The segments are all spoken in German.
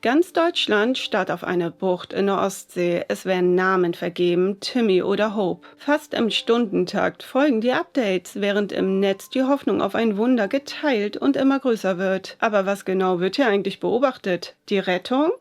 Ganz Deutschland starrt auf eine Bucht in der Ostsee. Es werden Namen vergeben, Timmy oder Hope. Fast im Stundentakt folgen die Updates, während im Netz die Hoffnung auf ein Wunder geteilt und immer größer wird. Aber was genau wird hier eigentlich beobachtet? Die Rettung?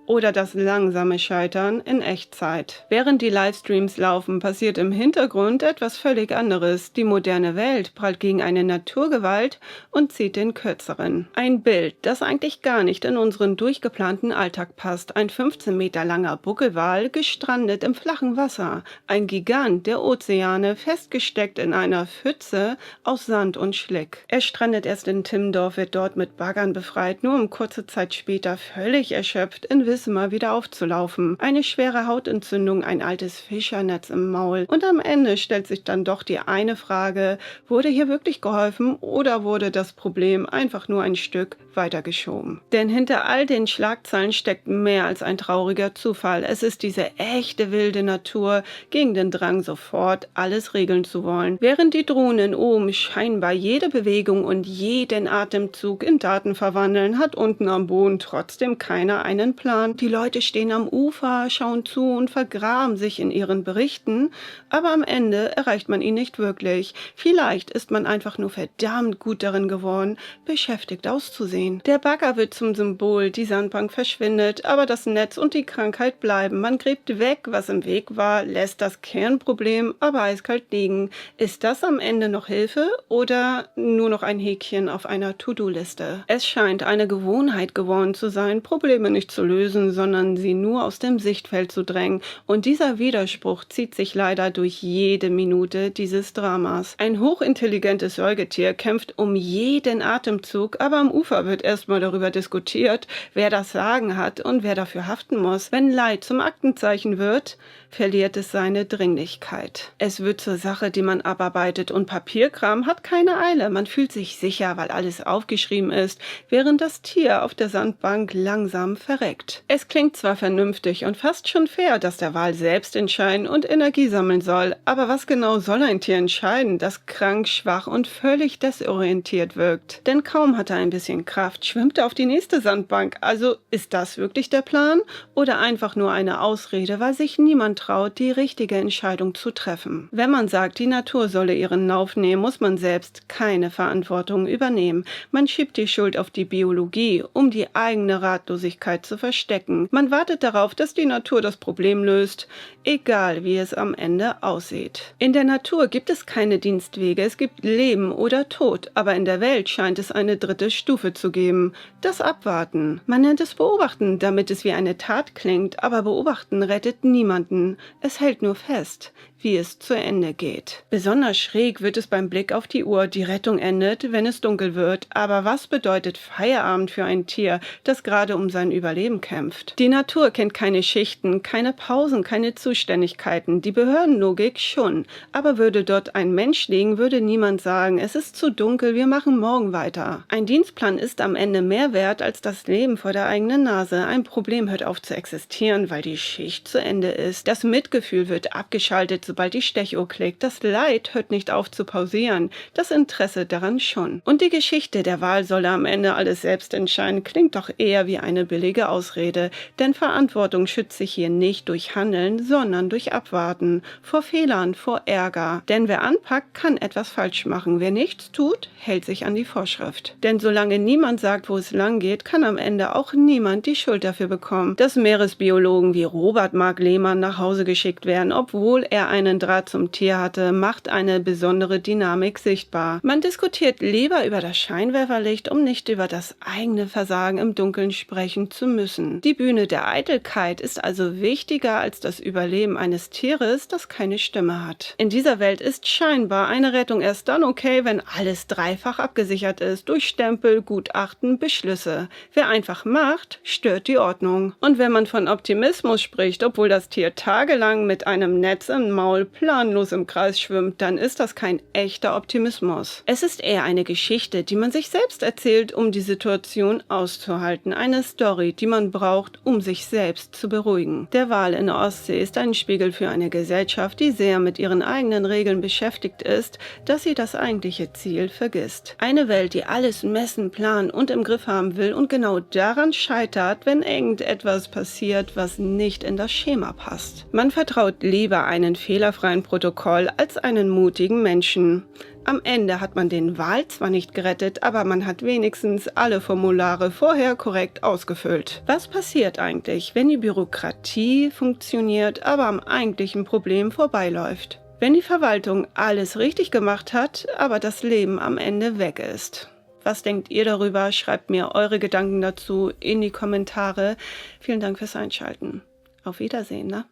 Oder das langsame Scheitern in Echtzeit. Während die Livestreams laufen, passiert im Hintergrund etwas völlig anderes. Die moderne Welt prallt gegen eine Naturgewalt und zieht den Kürzeren. Ein Bild, das eigentlich gar nicht in unseren durchgeplanten Alltag passt. Ein 15 Meter langer Buckelwal gestrandet im flachen Wasser. Ein Gigant der Ozeane festgesteckt in einer Pfütze aus Sand und Schlick. Er strandet erst in Timmendorf, wird dort mit Baggern befreit, nur um kurze Zeit später völlig erschöpft in Wismar wieder aufzulaufen. Eine schwere Hautentzündung, ein altes Fischernetz im Maul. Und am Ende stellt sich dann doch die eine Frage, wurde hier wirklich geholfen oder wurde das Problem einfach nur ein Stück weitergeschoben? Denn hinter all den Schlagzeilen steckt mehr als ein trauriger Zufall. Es ist diese echte wilde Natur gegen den Drang, sofort alles regeln zu wollen. Während die Drohnen oben scheinbar jede Bewegung und jeden Atemzug in Daten verwandeln, hat unten am Boden trotzdem keiner einen Plan. Die Leute stehen am Ufer, schauen zu und vergraben sich in ihren Berichten, aber am Ende erreicht man ihn nicht wirklich. Vielleicht ist man einfach nur verdammt gut darin geworden, beschäftigt auszusehen. Der Bagger wird zum Symbol, die Sandbank verschwindet, aber das Netz und die Krankheit bleiben. Man gräbt weg, was im Weg war, lässt das Kernproblem aber eiskalt liegen. Ist das am Ende noch Hilfe oder nur noch ein Häkchen auf einer To-Do-Liste? Es scheint eine Gewohnheit geworden zu sein, Probleme nicht zu lösen, sondern sie nur aus dem Sichtfeld zu drängen. Und dieser Widerspruch zieht sich leider durch jede Minute dieses Dramas. Ein hochintelligentes Säugetier kämpft um jeden Atemzug, aber am Ufer wird erstmal darüber diskutiert, wer das Sagen hat und wer dafür haften muss. Wenn Leid zum Aktenzeichen wird, verliert es seine Dringlichkeit. Es wird zur Sache, die man abarbeitet, und Papierkram hat keine Eile. Man fühlt sich sicher, weil alles aufgeschrieben ist, während das Tier auf der Sandbank langsam verreckt. Es klingt zwar vernünftig und fast schon fair, dass der Wal selbst entscheiden und Energie sammeln soll, aber was genau soll ein Tier entscheiden, das krank, schwach und völlig desorientiert wirkt? Denn kaum hat er ein bisschen Kraft, schwimmt er auf die nächste Sandbank. Also ist das wirklich der Plan oder einfach nur eine Ausrede, weil sich niemand traut, die richtige Entscheidung zu treffen? Wenn man sagt, die Natur solle ihren Lauf nehmen, muss man selbst keine Verantwortung übernehmen. Man schiebt die Schuld auf die Biologie, um die eigene Ratlosigkeit zu verstecken. Man wartet darauf, dass die Natur das Problem löst, egal wie es am Ende aussieht. In der Natur gibt es keine Dienstwege, es gibt Leben oder Tod, aber in der Welt scheint es eine dritte Stufe zu geben, das Abwarten. Man nennt es Beobachten, damit es wie eine Tat klingt, aber Beobachten rettet niemanden. Es hält nur fest, wie es zu Ende geht. Besonders schräg wird es beim Blick auf die Uhr. Die Rettung endet, wenn es dunkel wird. Aber was bedeutet Feierabend für ein Tier, das gerade um sein Überleben kämpft? Die Natur kennt keine Schichten, keine Pausen, keine Zuständigkeiten. Die Behördenlogik schon. Aber würde dort ein Mensch liegen, würde niemand sagen, es ist zu dunkel, wir machen morgen weiter. Ein Dienstplan ist am Ende mehr wert als das Leben vor der eigenen Nase. Ein Problem hört auf zu existieren, weil die Schicht zu Ende ist. Das Mitgefühl wird abgeschaltet, sobald die Stechuhr klickt. Das Leid hört nicht auf zu pausieren, das Interesse daran schon. Und die Geschichte, der Wal solle am Ende alles selbst entscheiden, klingt doch eher wie eine billige Ausrede, denn Verantwortung schützt sich hier nicht durch Handeln, sondern durch Abwarten, vor Fehlern, vor Ärger. Denn wer anpackt, kann etwas falsch machen. Wer nichts tut, hält sich an die Vorschrift. Denn solange niemand sagt, wo es lang geht, kann am Ende auch niemand die Schuld dafür bekommen, dass Meeresbiologen wie Robert Mark Lehmann nach Hause geschickt werden, obwohl er einen Draht zum Tier hatte, macht eine besondere Dynamik sichtbar. Man diskutiert lieber über das Scheinwerferlicht, um nicht über das eigene Versagen im Dunkeln sprechen zu müssen. Die Bühne der Eitelkeit ist also wichtiger als das Überleben eines Tieres, das keine Stimme hat. In dieser Welt ist scheinbar eine Rettung erst dann okay, wenn alles dreifach abgesichert ist, durch Stempel, Gutachten, Beschlüsse. Wer einfach macht, stört die Ordnung. Und wenn man von Optimismus spricht, obwohl das Tier tagelang mit einem Netz im Maul planlos im Kreis schwimmt, dann ist das kein echter Optimismus. Es ist eher eine Geschichte, die man sich selbst erzählt, um die Situation auszuhalten. Eine Story, die man man braucht, um sich selbst zu beruhigen. Der Wal in der Ostsee ist ein Spiegel für eine Gesellschaft, die sehr mit ihren eigenen Regeln beschäftigt ist, dass sie das eigentliche Ziel vergisst. Eine Welt, die alles messen, planen und im Griff haben will und genau daran scheitert, wenn irgendetwas passiert, was nicht in das Schema passt. Man vertraut lieber einem fehlerfreien Protokoll als einen mutigen Menschen. Am Ende hat man den Wal zwar nicht gerettet, aber man hat wenigstens alle Formulare vorher korrekt ausgefüllt. Was passiert eigentlich, wenn die Bürokratie funktioniert, aber am eigentlichen Problem vorbeiläuft? Wenn die Verwaltung alles richtig gemacht hat, aber das Leben am Ende weg ist? Was denkt ihr darüber? Schreibt mir eure Gedanken dazu in die Kommentare. Vielen Dank fürs Einschalten. Auf Wiedersehen, ne?